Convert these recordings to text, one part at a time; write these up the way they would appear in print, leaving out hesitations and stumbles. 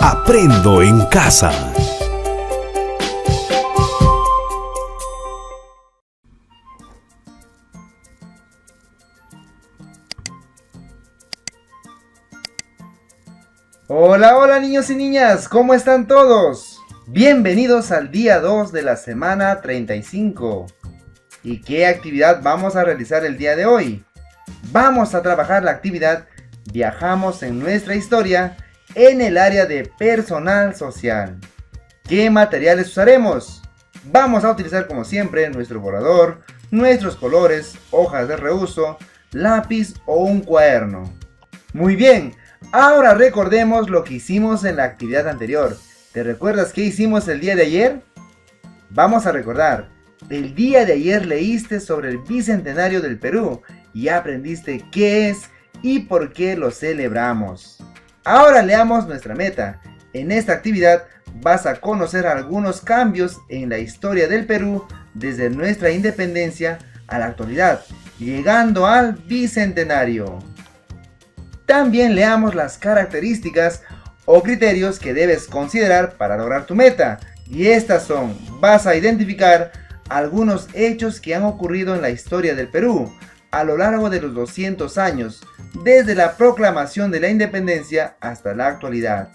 Aprendo en casa. Hola, hola niños y niñas, ¿cómo están todos? Bienvenidos al día 2 de la semana 35. ¿Y qué actividad vamos a realizar el día de hoy? Vamos a trabajar la actividad Viajamos en nuestra historia en el área de personal social. ¿Qué materiales usaremos? Vamos a utilizar como siempre nuestro borrador, nuestros colores, hojas de reuso, lápiz o un cuaderno. Muy bien, ahora recordemos lo que hicimos en la actividad anterior. ¿Te recuerdas qué hicimos el día de ayer? Vamos a recordar. El día de ayer leíste sobre el Bicentenario del Perú y aprendiste qué es y por qué lo celebramos. Ahora leamos nuestra meta. En esta actividad vas a conocer algunos cambios en la historia del Perú desde nuestra independencia a la actualidad, llegando al Bicentenario. También leamos las características o criterios que debes considerar para lograr tu meta. Y estas son: vas a identificar algunos hechos que han ocurrido en la historia del Perú a lo largo de los 200 años, desde la proclamación de la independencia hasta la actualidad.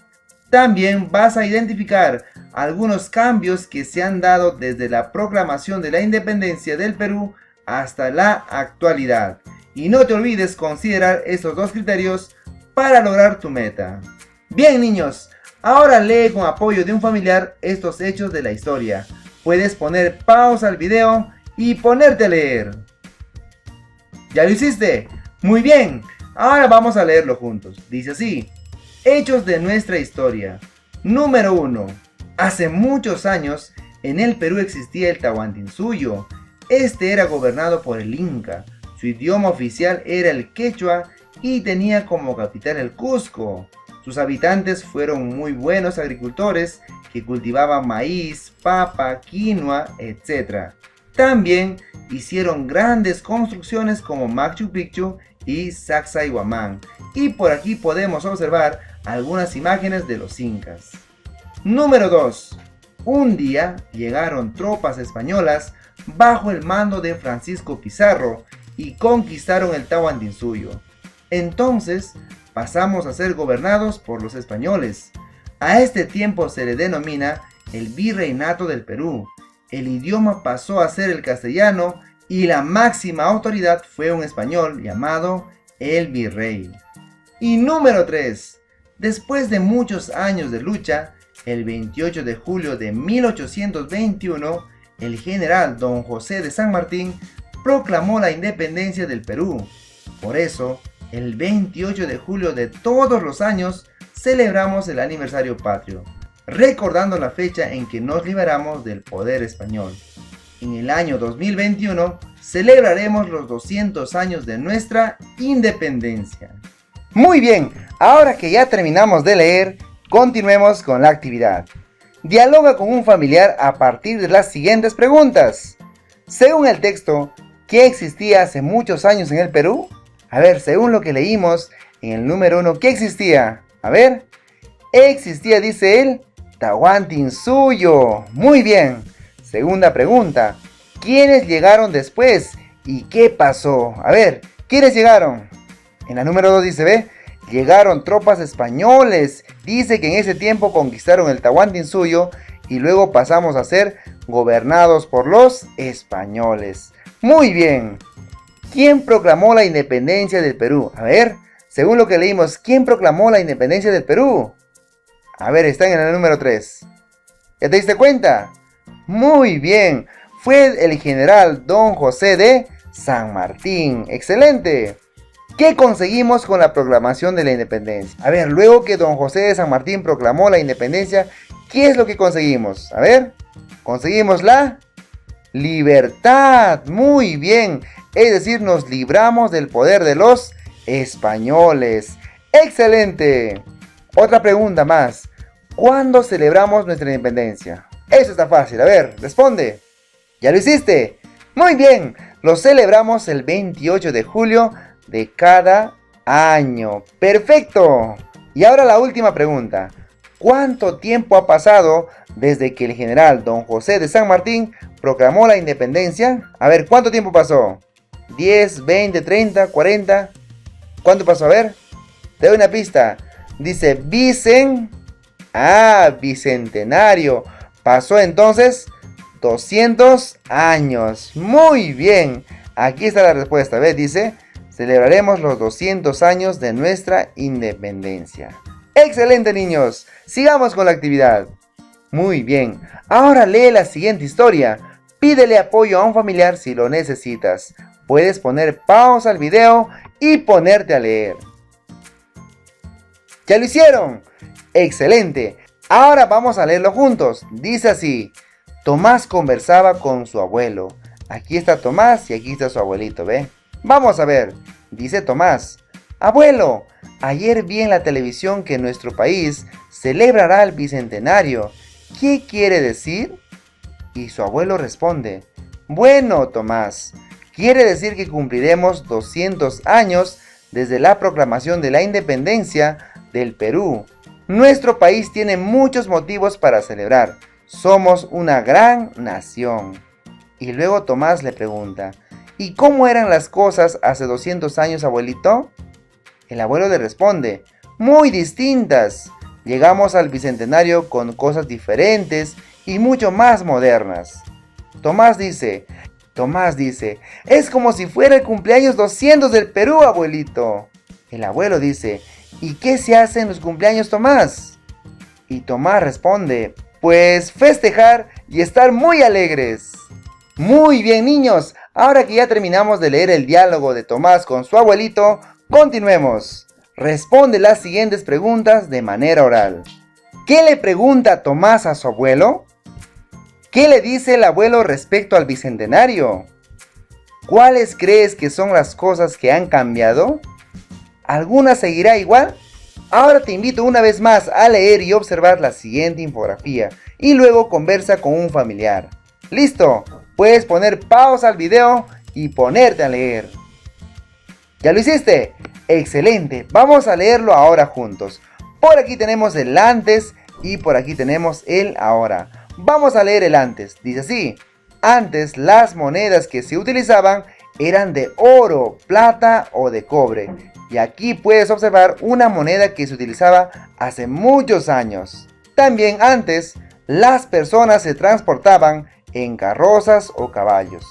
También vas a identificar algunos cambios que se han dado desde la proclamación de la independencia del Perú hasta la actualidad. Y no te olvides considerar estos dos criterios para lograr tu meta. Bien niños, ahora lee con apoyo de un familiar estos hechos de la historia. Puedes poner pausa al video y ponerte a leer. ¿Ya lo hiciste? Muy bien, ahora vamos a leerlo juntos. Dice así: Hechos de nuestra historia. Número 1. Hace muchos años, en el Perú existía el Tahuantinsuyo. Este era gobernado por el Inca. Su idioma oficial era el quechua y tenía como capital el Cusco. Sus habitantes fueron muy buenos agricultores que cultivaban maíz, papa, quinoa, etc. También hicieron grandes construcciones como Machu Picchu y Sacsayhuamán. Y por aquí podemos observar algunas imágenes de los incas. Número 2. Un día llegaron tropas españolas bajo el mando de Francisco Pizarro y conquistaron el Tahuantinsuyo. Entonces pasamos a ser gobernados por los españoles. A este tiempo se le denomina el Virreinato del Perú. El idioma pasó a ser el castellano y la máxima autoridad fue un español llamado el virrey. Y número 3. Después de muchos años de lucha, el 28 de julio de 1821, el general Don José de San Martín proclamó la independencia del Perú. Por eso, el 28 de julio de todos los años celebramos el aniversario patrio, recordando la fecha en que nos liberamos del poder español. En el año 2021 celebraremos los 200 años de nuestra independencia. Muy bien, ahora que ya terminamos de leer, continuemos con la actividad. Dialoga con un familiar a partir de las siguientes preguntas. Según el texto, ¿qué existía hace muchos años en el Perú? A ver, según lo que leímos en el número 1, ¿qué existía? A ver, existía, dice él, Tahuantinsuyo. Muy bien. Segunda pregunta, ¿quiénes llegaron después y qué pasó? A ver, ¿quiénes llegaron? En la número 2 dice, ve, llegaron tropas españoles. Dice que en ese tiempo conquistaron el Tahuantinsuyo y luego pasamos a ser gobernados por los españoles. Muy bien. ¿Quién proclamó la independencia del Perú? A ver, según lo que leímos, ¿quién proclamó la independencia del Perú? A ver, están en el número 3. ¿Ya te diste cuenta? Muy bien. Fue el general Don José de San Martín. ¡Excelente! ¿Qué conseguimos con la proclamación de la independencia? A ver, luego que Don José de San Martín proclamó la independencia, ¿qué es lo que conseguimos? A ver, conseguimos la libertad. Muy bien. Es decir, nos libramos del poder de los españoles. ¡Excelente! Otra pregunta más. ¿Cuándo celebramos nuestra independencia? Eso está fácil. A ver, responde. ¿Ya lo hiciste? Muy bien. Lo celebramos el 28 de julio de cada año. ¡Perfecto! Y ahora la última pregunta. ¿Cuánto tiempo ha pasado desde que el general Don José de San Martín proclamó la independencia? A ver, ¿cuánto tiempo pasó? 10, 20, 30, 40. ¿Cuánto pasó? A ver, te doy una pista. Dice bicentenario. Pasó entonces 200 años. Muy bien. Aquí está la respuesta. ¿Ves? Dice, celebraremos los 200 años de nuestra independencia. ¡Excelente, niños! Sigamos con la actividad. Muy bien. Ahora lee la siguiente historia. Pídele apoyo a un familiar si lo necesitas. Puedes poner pausa al video y ponerte a leer. ¿Ya lo hicieron? ¡Excelente! Ahora vamos a leerlo juntos. Dice así. Tomás conversaba con su abuelo. Aquí está Tomás y aquí está su abuelito, ¿ve? Vamos a ver. Dice Tomás. Abuelo, ayer vi en la televisión que nuestro país celebrará el bicentenario. ¿Qué quiere decir? Y su abuelo responde. Bueno, Tomás, quiere decir que cumpliremos 200 años desde la proclamación de la independencia del Perú. Nuestro país tiene muchos motivos para celebrar. Somos una gran nación. Y luego Tomás le pregunta, ¿y cómo eran las cosas hace 200 años, abuelito? El abuelo le responde, muy distintas. Llegamos al bicentenario con cosas diferentes y mucho más modernas. Tomás dice, es como si fuera el cumpleaños 200 del Perú, abuelito. El abuelo dice, ¿y qué se hace en los cumpleaños, Tomás? Y Tomás responde, pues festejar y estar muy alegres. Muy bien, niños, ahora que ya terminamos de leer el diálogo de Tomás con su abuelito, continuemos. Responde las siguientes preguntas de manera oral. ¿Qué le pregunta Tomás a su abuelo? ¿Qué le dice el abuelo respecto al bicentenario? ¿Cuáles crees que son las cosas que han cambiado? ¿Alguna seguirá igual? Ahora te invito una vez más a leer y observar la siguiente infografía y luego conversa con un familiar. ¿Listo? Puedes poner pausa al video y ponerte a leer. ¿Ya lo hiciste? ¡Excelente! Vamos a leerlo ahora juntos. Por aquí tenemos el antes y por aquí tenemos el ahora. Vamos a leer el antes. Dice así. Antes las monedas que se utilizaban eran de oro, plata o de cobre. Y aquí puedes observar una moneda que se utilizaba hace muchos años. También antes las personas se transportaban en carrozas o caballos.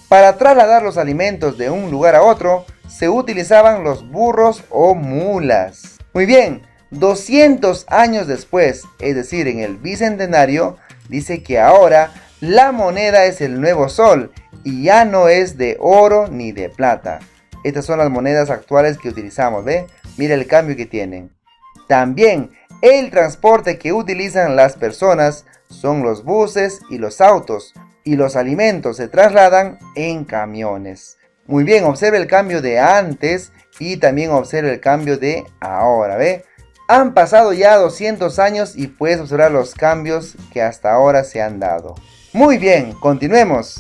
Para trasladar los alimentos de un lugar a otro, se utilizaban los burros o mulas. Muy bien, 200 años después, es decir, en el bicentenario, dice que ahora la moneda es el nuevo sol y ya no es de oro ni de plata. Estas son las monedas actuales que utilizamos, ¿ve? Mira el cambio que tienen. También el transporte que utilizan las personas son los buses y los autos, y los alimentos se trasladan en camiones. Muy bien, observe el cambio de antes y también observe el cambio de ahora, ¿ve? Han pasado ya 200 años y puedes observar los cambios que hasta ahora se han dado. Muy bien, continuemos.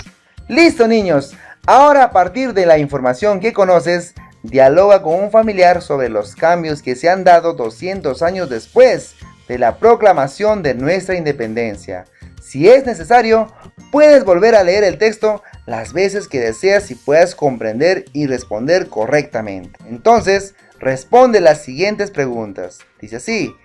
Listo, niños. Ahora, a partir de la información que conoces, dialoga con un familiar sobre los cambios que se han dado 200 años después de la proclamación de nuestra independencia. Si es necesario, puedes volver a leer el texto las veces que deseas y puedas comprender y responder correctamente. Entonces, responde las siguientes preguntas. Dice así,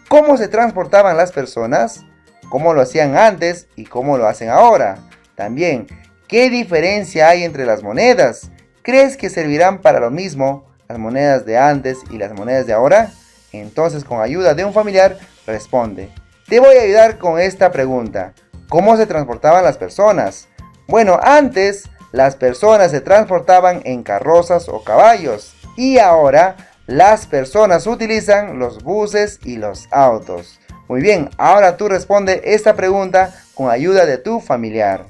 ¿cómo se transportaban las personas? ¿Cómo lo hacían antes y cómo lo hacen ahora? También, ¿qué diferencia hay entre las monedas? ¿Crees que servirán para lo mismo las monedas de antes y las monedas de ahora? Entonces, con ayuda de un familiar, responde. Te voy a ayudar con esta pregunta. ¿Cómo se transportaban las personas? Bueno, antes las personas se transportaban en carrozas o caballos. Y ahora las personas utilizan los buses y los autos. Muy bien, ahora tú responde esta pregunta con ayuda de tu familiar.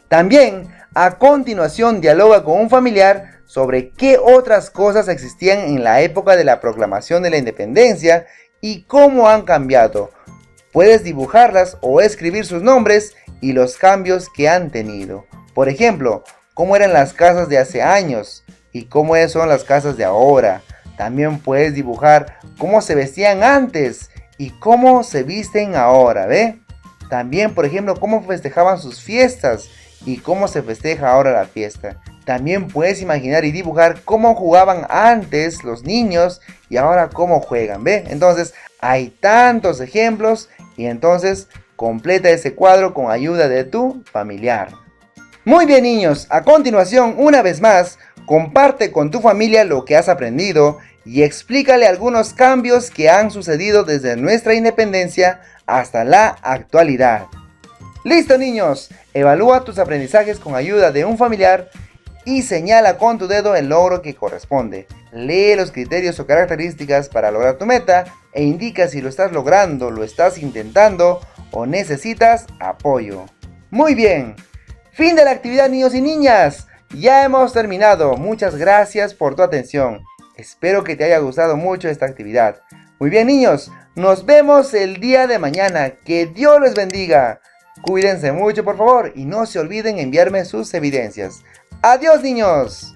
También, a continuación, dialoga con un familiar sobre qué otras cosas existían en la época de la proclamación de la independencia y cómo han cambiado. Puedes dibujarlas o escribir sus nombres y los cambios que han tenido. Por ejemplo, cómo eran las casas de hace años y cómo son las casas de ahora. También puedes dibujar cómo se vestían antes y cómo se visten ahora, ¿ve? También, por ejemplo, cómo festejaban sus fiestas y cómo se festeja ahora la fiesta. También puedes imaginar y dibujar cómo jugaban antes los niños y ahora cómo juegan, ¿ve? Entonces, hay tantos ejemplos y entonces completa ese cuadro con ayuda de tu familiar. Muy bien, niños, a continuación, una vez más, comparte con tu familia lo que has aprendido y explícale algunos cambios que han sucedido desde nuestra independencia hasta la actualidad. ¡Listo, niños! Evalúa tus aprendizajes con ayuda de un familiar y señala con tu dedo el logro que corresponde. Lee los criterios o características para lograr tu meta e indica si lo estás logrando, lo estás intentando o necesitas apoyo. Muy bien. Fin de la actividad, niños y niñas. Ya hemos terminado. Muchas gracias por tu atención. Espero que te haya gustado mucho esta actividad. Muy bien, niños. Nos vemos el día de mañana. Que Dios les bendiga. Cuídense mucho, por favor, y no se olviden enviarme sus evidencias. ¡Adiós, niños!